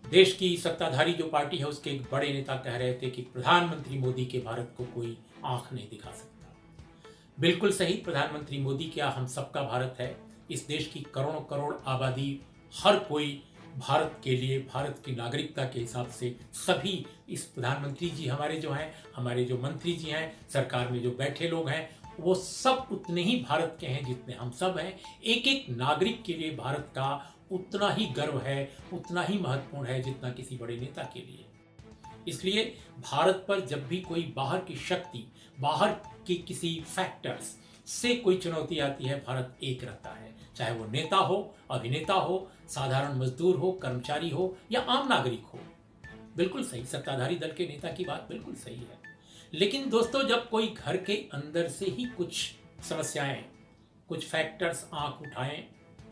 देश की सत्ताधारी जो पार्टी है उसके एक बड़े नेता कह रहे थे कि प्रधानमंत्री मोदी के भारत को कोई आंख नहीं दिखा सकता। बिल्कुल सही, प्रधानमंत्री मोदी क्या हम सबका भारत है। इस देश की करोड़ों करोड़ आबादी, हर कोई भारत के लिए, भारत की नागरिकता के हिसाब से सभी इस प्रधानमंत्री जी हमारे जो हैं, हमारे जो मंत्री जी हैं, सरकार में जो बैठे लोग हैं, वो सब उतने ही भारत के हैं जितने हम सब हैं। एक एक नागरिक के लिए भारत का उतना ही गर्व है, उतना ही महत्वपूर्ण है जितना किसी बड़े नेता के लिए। इसलिए भारत पर जब भी कोई बाहर की शक्ति, बाहर के किसी फैक्टर्स से कोई चुनौती आती है, भारत एक रहता है। चाहे वो नेता हो, अभिनेता हो, साधारण मजदूर हो, कर्मचारी हो या आम नागरिक हो। बिल्कुल सही, सत्ताधारी दल के नेता की बात बिल्कुल सही है। लेकिन दोस्तों, जब कोई घर के अंदर से ही कुछ समस्याएं, कुछ फैक्टर्स आंख उठाएं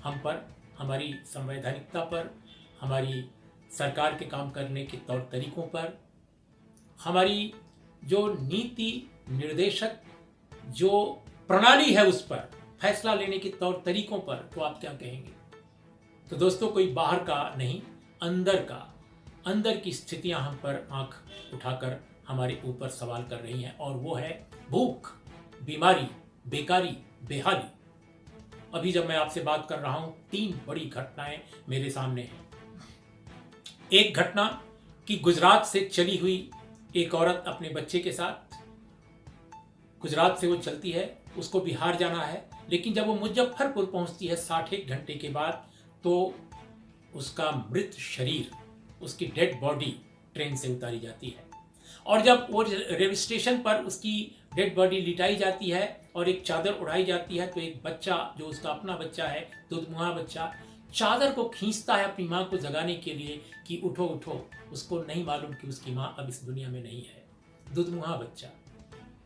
हम पर, हमारी संवैधानिकता पर, हमारी सरकार के काम करने के तौर तरीकों पर, हमारी जो नीति निर्देशक जो प्रणाली है उस पर, फैसला लेने के तौर तरीकों पर, तो आप क्या कहेंगे? तो दोस्तों, कोई बाहर का नहीं, अंदर की स्थितियां हम पर आंख उठाकर हमारे ऊपर सवाल कर रही हैं, और वो है भूख, बीमारी, बेकारी, बेहाली। अभी जब मैं आपसे बात कर रहा हूं, 3 बड़ी घटनाएं मेरे सामने हैं। एक घटना कि गुजरात से चली हुई एक औरत अपने बच्चे के साथ, गुजरात से वो चलती है, उसको बिहार जाना है, लेकिन जब वो मुजफ्फरपुर पहुंचती है 61 घंटे के बाद, तो उसका मृत शरीर, उसकी डेड बॉडी ट्रेन से उतारी जाती है। और जब वो रेलवे स्टेशन पर उसकी डेड बॉडी लिटाई जाती है और एक चादर उड़ाई जाती है, तो एक बच्चा, जो उसका अपना बच्चा है, दुधमुहा बच्चा, चादर को खींचता है अपनी माँ को जगाने के लिए कि उठो उठो। उसको नहीं मालूम कि उसकी माँ अब इस दुनिया में नहीं है, दुधमुहा बच्चा।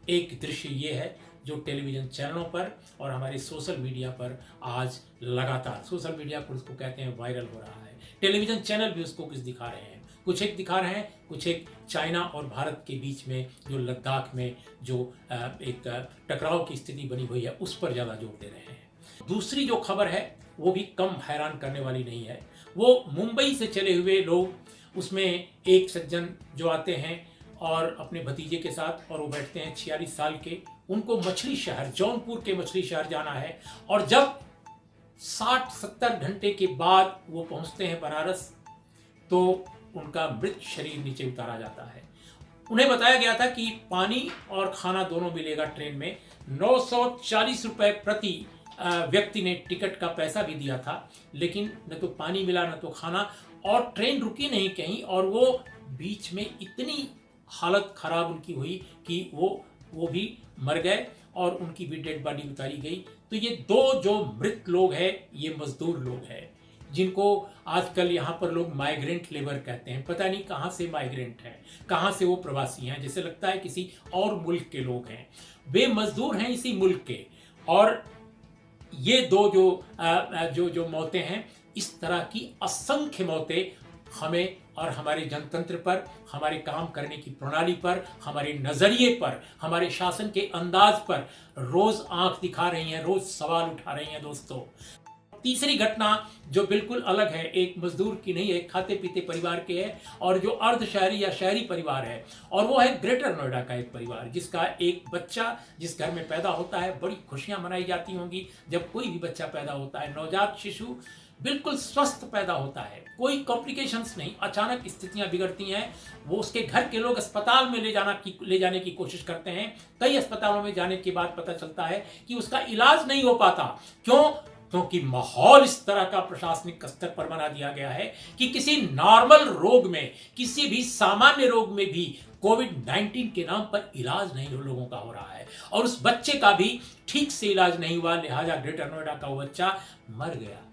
एक दृश्य ये है जो टेलीविजन चैनलों पर और हमारे सोशल मीडिया पर आज लगातार, सोशल मीडिया पर उसको कहते हैं वायरल हो रहा है, टेलीविजन चैनल भी उसको कुछ दिखा रहे हैं, कुछ एक दिखा रहे हैं, कुछ एक चाइना और भारत के बीच में जो लद्दाख में जो एक टकराव की स्थिति बनी हुई है उस पर ज़्यादा जोर दे रहे हैं। दूसरी जो खबर है वो भी कम हैरान करने वाली नहीं है। वो मुंबई से चले हुए लोग, उसमें एक सज्जन जो आते हैं और अपने भतीजे के साथ, और वो बैठते हैं 46 साल के, उनको मछली शहर, जौनपुर के मछली शहर जाना है, और जब 60-70 घंटे के बाद वो पहुंचते हैं बनारस, तो उनका मृत शरीर नीचे उतारा जाता है। उन्हें बताया गया था कि पानी और खाना दोनों मिलेगा ट्रेन में। 940 रुपए प्रति व्यक्ति ने टिकट का पैसा भी दिया था, लेकिन न तो पानी मिला न तो खाना, और ट्रेन रुकी नहीं कहीं, और वो बीच में इतनी हालत खराब उनकी हुई कि वो भी मर गए और उनकी भी डेड बॉडी उतारी गई। तो ये 2 जो मृत लोग हैं, ये मजदूर लोग हैं, जिनको आजकल यहाँ पर लोग माइग्रेंट लेबर कहते हैं। पता नहीं कहाँ से माइग्रेंट हैं, कहाँ से वो प्रवासी हैं, जैसे लगता है किसी और मुल्क के लोग हैं। वे मजदूर हैं इसी मुल्क के, और ये 2 जो मौतें हैं, इस तरह की असंख्य मौतें हमें और हमारे जनतंत्र पर, हमारे काम करने की प्रणाली पर, हमारे नजरिए पर, हमारे शासन के अंदाज पर रोज आंख दिखा रही हैं, रोज सवाल उठा रही हैं दोस्तों। तीसरी घटना जो बिल्कुल अलग है, एक मजदूर की नहीं है, एक खाते पीते परिवार के है, और जो अर्ध शहरी या शहरी परिवार है, और वो है ग्रेटर नोएडा का एक परिवार, जिसका एक बच्चा जिस घर में पैदा होता है, बड़ी खुशियां मनाई जाती होंगी जब कोई भी बच्चा पैदा होता है। नवजात शिशु बिल्कुल स्वस्थ पैदा होता है, कोई कॉम्प्लिकेशंस नहीं, अचानक स्थितियां बिगड़ती हैं, वो उसके घर के लोग अस्पताल में ले जाने की कोशिश करते हैं। कई अस्पतालों में जाने के बाद पता चलता है कि उसका इलाज नहीं हो पाता। क्यों? क्योंकि माहौल इस तरह का प्रशासनिक स्तर पर बना दिया गया है कि किसी नॉर्मल रोग में, किसी भी सामान्य रोग में भी कोविड-19 के नाम पर इलाज नहीं लोगों का हो रहा है, और उस बच्चे का भी ठीक से इलाज नहीं हुआ, लिहाजा ग्रेटर नोएडा का वो बच्चा मर गया।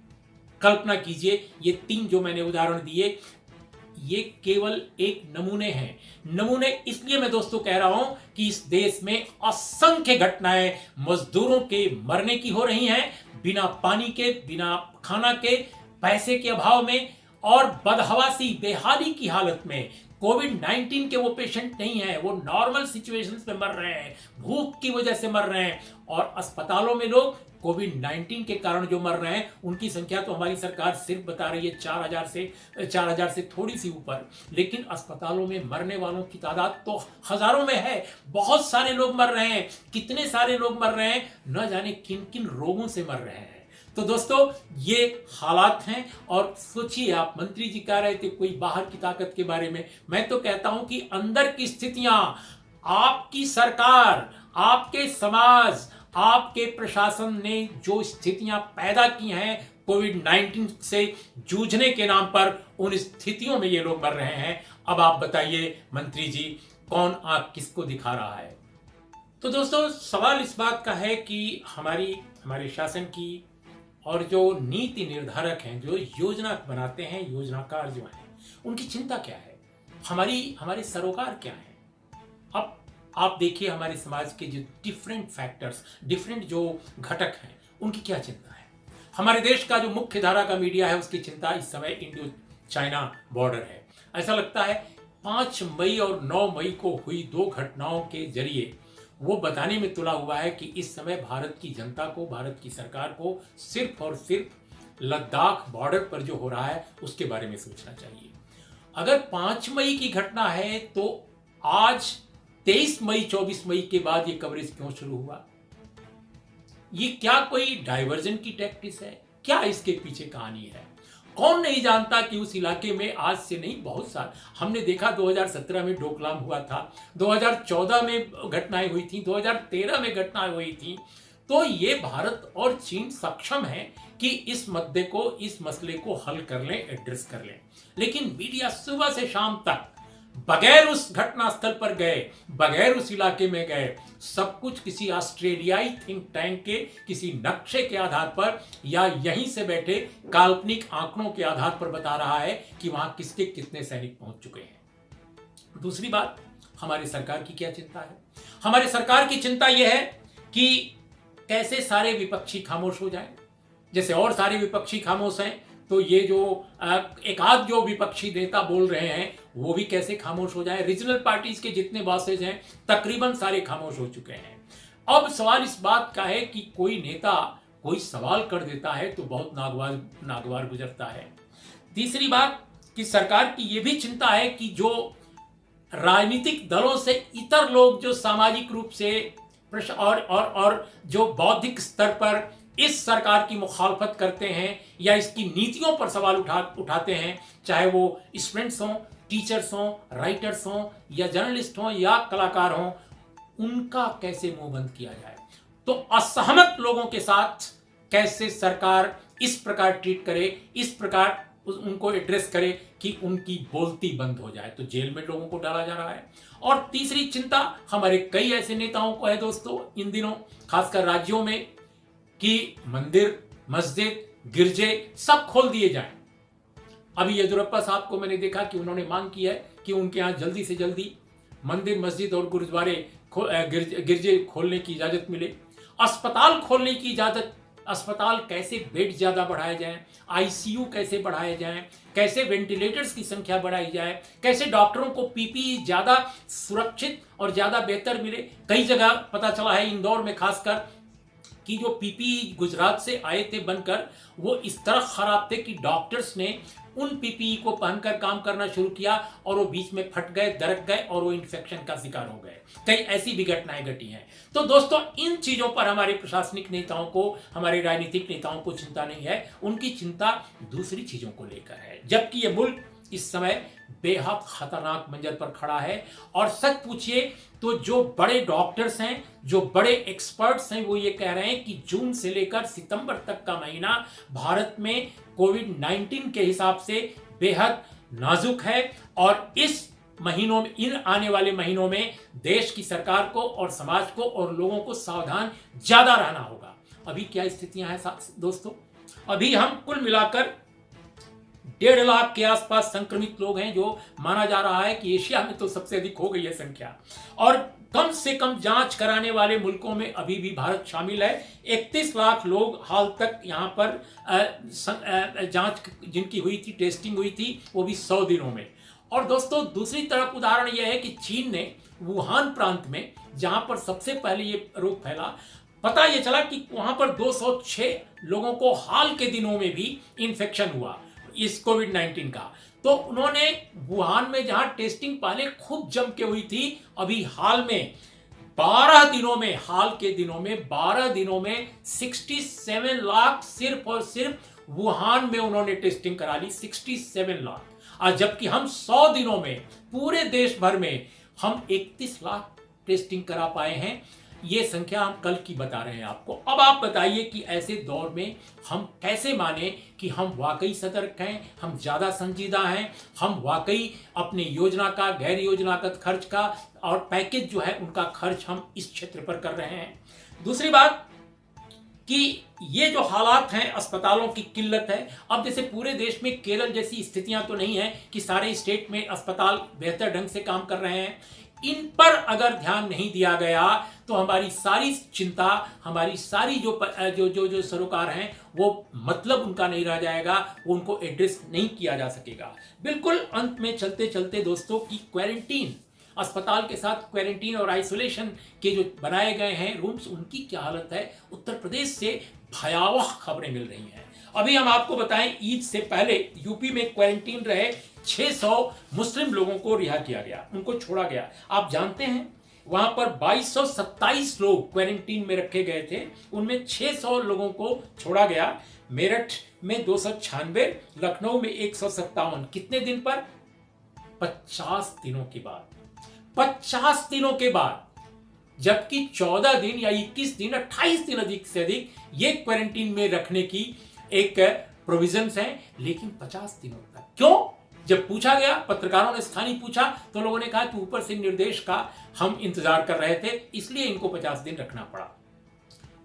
कल्पना कीजिए, ये 3 जो मैंने उदाहरण दिए, ये केवल एक नमूने हैं। नमूने इसलिए मैं दोस्तों कह रहा हूं कि इस देश में असंख्य घटनाएं मजदूरों के मरने की हो रही हैं, बिना पानी के, बिना खाना के, पैसे के अभाव में, और बदहवासी, बेहाली की हालत में। कोविड-19 के वो पेशेंट नहीं है, वो नॉर्मल सिचुएशंस में मर रहे हैं, भूख की वजह से मर रहे हैं, और अस्पतालों में लोग कोविड-19 के कारण जो मर रहे हैं उनकी संख्या तो हमारी सरकार सिर्फ बता रही है 4,000 से थोड़ी सी ऊपर, लेकिन अस्पतालों में मरने वालों की तादाद तो हजारों में है। बहुत सारे लोग मर रहे हैं। कितने सारे लोग मर रहे हैं, न जाने किन किन रोगों से मर रहे हैं। तो दोस्तों ये हालात हैं। और सोचिए, आप मंत्री जी कह रहे थे कोई बाहर की ताकत के बारे में, मैं तो कहता हूं कि अंदर की स्थितियां, आपकी सरकार, आपके समाज, आपके प्रशासन ने जो स्थितियां पैदा की हैं कोविड-19 से जूझने के नाम पर, उन स्थितियों में ये लोग मर रहे हैं। अब आप बताइए मंत्री जी, कौन आंख किसको दिखा रहा है? तो दोस्तों सवाल इस बात का है कि हमारे शासन की और जो नीति निर्धारक हैं, जो योजना बनाते हैं, योजनाकार जो हैं, उनकी चिंता क्या है? हमारे सरोकार क्या है? अब आप देखिए हमारे समाज के जो डिफरेंट फैक्टर्स, डिफरेंट जो घटक हैं, उनकी क्या चिंता है? हमारे देश का जो मुख्य धारा का मीडिया है, उसकी चिंता इस समय इंडो चाइना बॉर्डर है। ऐसा लगता है 5 मई और 9 मई को हुई 2 घटनाओं के जरिए वो बताने में तुला हुआ है कि इस समय भारत की जनता को, भारत की सरकार को सिर्फ और सिर्फ लद्दाख बॉर्डर पर जो हो रहा है उसके बारे में सोचना चाहिए। अगर 5 मई की घटना है तो आज 23 मई 24 मई के बाद ये कवरेज क्यों शुरू हुआ? ये क्या कोई डाइवर्जन की टैक्टिस है? क्या इसके पीछे कहानी है? कौन नहीं जानता कि उस इलाके में आज से नहीं, बहुत साल हमने देखा। 2017 में डोकलाम हुआ था, 2014 में घटनाएं हुई थी, 2013 में घटनाएं हुई थी। तो ये भारत और चीन सक्षम है कि इस मुद्दे को, इस मसले को हल कर लें, एड्रेस कर लें। लेकिन मीडिया सुबह से शाम तक बगैर उस घटना स्थल पर गए, बगैर उस इलाके में गए, सब कुछ किसी ऑस्ट्रेलियाई थिंक टैंक के किसी नक्शे के आधार पर या यहीं से बैठे काल्पनिक आंकड़ों के आधार पर बता रहा है कि वहां किसके कितने सैनिक पहुंच चुके हैं। दूसरी बात, हमारी सरकार की क्या चिंता है? हमारी सरकार की चिंता यह है कि कैसे सारे विपक्षी खामोश हो जाएं। जैसे और सारे विपक्षी खामोश हैं, तो ये जो एक आध जो विपक्षी नेता बोल रहे हैं वो भी कैसे खामोश हो जाए। रीजनल पार्टीज के जितने बॉसेज हैं तकरीबन सारे खामोश हो चुके हैं। अब सवाल इस बात का है कि कोई नेता कोई सवाल कर देता है तो बहुत नागवार गुजरता है। तीसरी बात कि सरकार की ये भी चिंता है कि जो राजनीतिक दलों से इतर लोग जो सामाजिक रूप से और जो बौद्धिक स्तर पर इस सरकार की मुखालफत करते हैं या इसकी नीतियों पर सवाल उठाते हैं, चाहे वो स्टूडेंट्स हों, टीचर्स हों, राइटर्स हों या जर्नलिस्ट हों या कलाकार हों, उनका कैसे मुंह बंद किया जाए। तो असहमत लोगों के साथ कैसे सरकार इस प्रकार ट्रीट करे, इस प्रकार उनको एड्रेस करे कि उनकी बोलती बंद हो जाए। तो जेल में लोगों को डाला जा रहा है। और तीसरी चिंता हमारे कई ऐसे नेताओं को है दोस्तों इन दिनों, खासकर राज्यों में, कि मंदिर, मस्जिद, गिरजे सब खोल दिए जाएं। अभी येदियुरप्पा साहब को मैंने देखा कि उन्होंने मांग की है कि उनके यहाँ जल्दी से जल्दी मंदिर, मस्जिद और गुरुद्वारे, गिरजे खोलने की इजाजत मिले। अस्पताल खोलने की इजाजत, अस्पताल कैसे बेड ज्यादा बढ़ाए जाएं, आईसीयू कैसे बढ़ाए जाएं, कैसे वेंटिलेटर्स की संख्या बढ़ाई जाए, कैसे डॉक्टरों को पीपीई ज्यादा सुरक्षित और ज्यादा बेहतर मिले। कई जगह पता चला है, इंदौर में खासकर, कि जो पीपीई गुजरात से आए थे बनकर, वो इस तरह खराब थे कि डॉक्टर्स ने उन पीपीई को पहनकर काम करना शुरू किया और वो बीच में फट गए, दरक गए और वो इन्फेक्शन का शिकार हो गए। कई ऐसी भी घटनाएं घटी हैं। तो दोस्तों इन चीजों पर हमारे प्रशासनिक नेताओं को, हमारे राजनीतिक नेताओं को चिंता नहीं है, उनकी चिंता दूसरी चीजों को लेकर है। जबकि ये मुल्क इस समय बेहद खतरनाक मंजर पर खड़ा है। और सच पूछिए तो जो बड़े डॉक्टर्स हैं, जो बड़े एक्सपर्ट्स हैं, वो ये कह रहे हैं कि जून से लेकर सितंबर तक का महीना भारत में कोविड-19 के हिसाब से बेहद नाजुक है। और इस महीनों में, इन आने वाले महीनों में देश की सरकार को और समाज को और लोगों को सावधान ज्यादा रहना होगा। अभी क्या स्थितियां हैं दोस्तों? अभी हम कुल मिलाकर 1.5 लाख के आसपास संक्रमित लोग हैं, जो माना जा रहा है कि एशिया में तो सबसे अधिक हो गई है संख्या। और कम से कम जांच कराने वाले मुल्कों में अभी भी भारत शामिल है। 31 लाख लोग हाल तक यहाँ पर जांच जिनकी हुई थी, टेस्टिंग हुई थी, वो भी 100 दिनों में। और दोस्तों दूसरी तरफ उदाहरण यह है कि चीन ने वुहान प्रांत में, जहां पर सबसे पहले ये रोग फैला, पता ये चला कि वहां पर 206 लोगों को हाल के दिनों में भी इन्फेक्शन हुआ इस कोविड-19 का। तो उन्होंने वुहान में जहां टेस्टिंग पहले खूब जम के हुई थी, अभी हाल में 12 दिनों में 67 लाख सिर्फ और सिर्फ वुहान में उन्होंने टेस्टिंग करा ली, 67 लाख। और जबकि हम 100 दिनों में पूरे देश भर में हम 31 लाख टेस्टिंग करा पाए हैं। ये संख्या हम कल की बता रहे हैं आपको। अब आप बताइए कि ऐसे दौर में हम कैसे माने कि हम वाकई सतर्क हैं, हम ज्यादा संजीदा हैं, हम वाकई अपने योजना का, गैर योजनागत खर्च का और पैकेज जो है उनका खर्च हम इस क्षेत्र पर कर रहे हैं। दूसरी बात कि ये जो हालात हैं, अस्पतालों की किल्लत है। अब जैसे पूरे देश में केरल जैसी स्थितियां तो नहीं है कि सारे स्टेट में अस्पताल बेहतर ढंग से काम कर रहे हैं। इन पर अगर ध्यान नहीं दिया गया तो हमारी सारी चिंता, हमारी सारी जो सरोकार हैं वो मतलब उनका नहीं रह जाएगा, वो उनको एड्रेस नहीं किया जा सकेगा। बिल्कुल अंत में चलते चलते दोस्तों की क्वारंटीन, अस्पताल के साथ क्वारंटीन और आइसोलेशन के जो बनाए गए हैं रूम्स, उनकी क्या हालत है। उत्तर प्रदेश से भयावह खबरें मिल रही हैं। अभी हम आपको बताएं, ईद से पहले यूपी में क्वारंटीन रहे 600 मुस्लिम लोगों को रिहा किया गया, उनको छोड़ा गया। आप जानते हैं वहां पर 2227 लोग क्वारंटीन में रखे गए थे, उनमें 600 लोगों को छोड़ा गया। मेरठ में 296, लखनऊ में 157। कितने दिन पर? 50 दिनों के बाद। 50 दिनों के बाद, जबकि 14 दिन या 21 दिन, 28 दिन अधिक से अधिक ये क्वारंटीन में रखने की एक प्रोविजंस है, लेकिन 50 दिनों तक क्यों? जब पूछा गया, पत्रकारों ने स्थानीय पूछा, तो लोगों ने कहा कि ऊपर से निर्देश का हम इंतजार कर रहे थे, इसलिए इनको 50 दिन रखना पड़ा।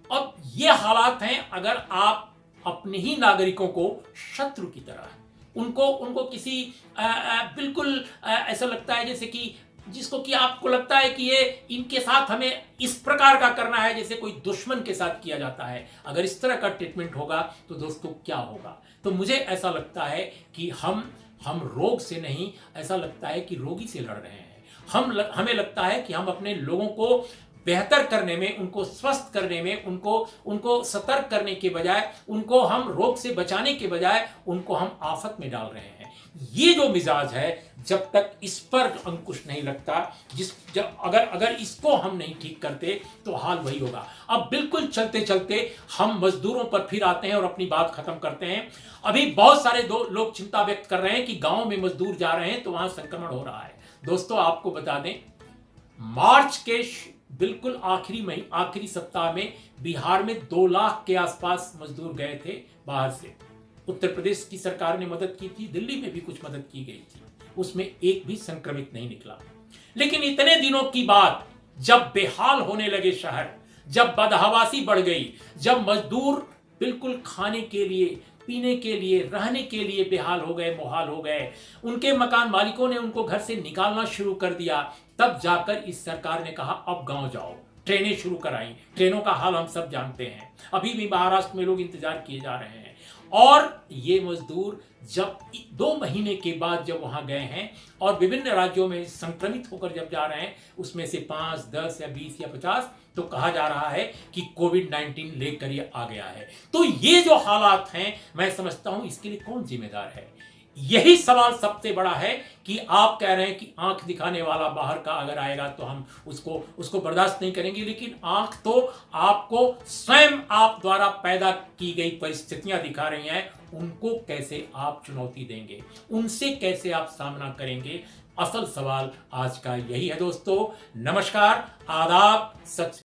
अब ये हालात हैं। अगर आप अपने ही नागरिकों को शत्रु की तरह उनको किसी बिल्कुल ऐसा लगता है जैसे कि जिसको कि आपको लगता है कि ये इनके साथ हमें इस प्रकार का करना है जैसे कोई दुश्मन के साथ किया जाता है। अगर इस तरह का ट्रीटमेंट होगा तो दोस्तों क्या होगा? तो मुझे ऐसा लगता है कि हम रोग से नहीं, ऐसा लगता है कि रोगी से लड़ रहे हैं। हमें लगता है कि हम अपने लोगों को बेहतर करने में, उनको स्वस्थ करने में, उनको सतर्क करने के बजाय, उनको हम रोग से बचाने के बजाय उनको हम आफत में डाल रहे हैं। ये जो मिजाज है, जब तक इस पर अंकुश नहीं लगता, अगर इसको हम नहीं ठीक करते तो हाल वही होगा। अब बिल्कुल चलते चलते हम मजदूरों पर फिर आते हैं और अपनी बात खत्म करते हैं। अभी बहुत सारे लोग चिंता व्यक्त कर रहे हैं कि गांव में मजदूर जा रहे हैं तो वहां संक्रमण हो रहा है। दोस्तों आपको बता दें, मार्च के बिल्कुल आखिरी सप्ताह में बिहार में 2 लाख के आसपास मजदूर गए थे बाहर से। उत्तर प्रदेश की सरकार ने मदद की थी, दिल्ली में भी कुछ मदद की गई थी, उसमें एक भी संक्रमित नहीं निकला। लेकिन इतने दिनों की बाद जब बेहाल होने लगे शहर, जब बदहवासी बढ़ गई, जब मजदूर बिल्कुल खाने के लिए, पीने के लिए, रहने के लिए बेहाल हो गए, मुहाल हो गए, उनके मकान मालिकों ने उनको घर से निकालना शुरू कर दिया, तब जाकर इस सरकार ने कहा अब गांव जाओ। ट्रेनें शुरू कराई। ट्रेनों का हाल हम सब जानते हैं। अभी भी महाराष्ट्र में लोग इंतजार किए जा रहे हैं। और ये मजदूर जब 2 महीने के बाद जब वहां गए हैं और विभिन्न राज्यों में संक्रमित होकर जब जा रहे हैं, उसमें से 5, 10 या 20 या 50, तो कहा जा रहा है कि कोविड-19 लेकर ये आ गया है। तो ये जो हालात हैं, मैं समझता हूं इसके लिए कौन जिम्मेदार है? यही सवाल सबसे बड़ा है कि आप कह रहे हैं कि आंख दिखाने वाला बाहर का अगर आएगा तो हम उसको बर्दाश्त नहीं करेंगे, लेकिन आंख तो आपको स्वयं आप द्वारा पैदा की गई परिस्थितियां दिखा रही हैं। उनको कैसे आप चुनौती देंगे, उनसे कैसे आप सामना करेंगे? असल सवाल आज का यही है दोस्तों। नमस्कार, आदाब, सत